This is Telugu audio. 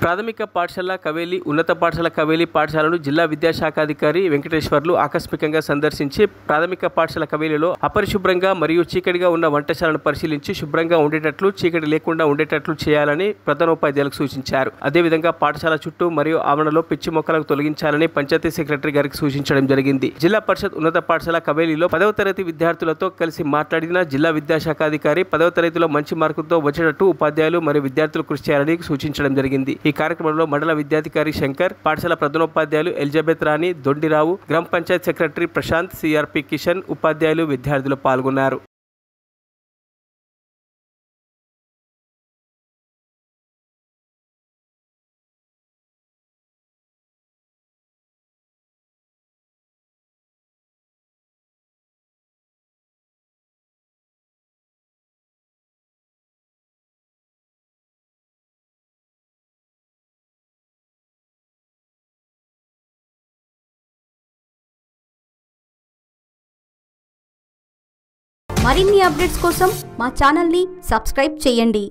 ప్రాథమిక పాఠశాల కవేలి, ఉన్నత పాఠశాల కవేలి పాఠశాలను జిల్లా విద్యాశాఖాధికారి వెంకటేశ్వర్లు ఆకస్మికంగా సందర్శించి ప్రాథమిక పాఠశాల కవేలిలో అపరిశుభ్రంగా మరియు చీకటిగా ఉన్న వంటశాలను పరిశీలించి శుభ్రంగా ఉండేటట్లు, చీకటి లేకుండా ఉండేటట్లు చేయాలని ప్రధానోపాధ్యాయులకు సూచించారు. అదేవిధంగా పాఠశాల చుట్టూ మరియు ఆవరణలో పిచ్చి మొక్కలకు తొలగించాలని పంచాయతీ సెక్రటరీ గారికి సూచించడం జరిగింది. జిల్లా పరిషత్ ఉన్నత పాఠశాల కవేలిలో 10వ తరగతి విద్యార్థులతో కలిసి మాట్లాడిన జిల్లా విద్యాశాఖాధికారి 10వ తరగతిలో మంచి మార్కులతో వచ్చేటట్టు ఉపాధ్యాయులు మరియు విద్యార్థులు కృషి చేయాలని సూచించడం జరిగింది. ఈ కార్యక్రమంలో మండల విద్యాధికారి శంకర్, పాఠశాల ప్రధానోపాధ్యాయులు ఎలిజబెత్ రాణి, దొండిరావు, గ్రామ పంచాయత్ సెక్రటరీ ప్రశాంత్, సిఆర్పి కిషన్, ఉపాధ్యాయులు, విద్యార్థులు పాల్గొన్నారు. మరిన్ని అప్డేట్స్ కోసం మా ఛానల్ని సబ్స్క్రైబ్ చేయండి.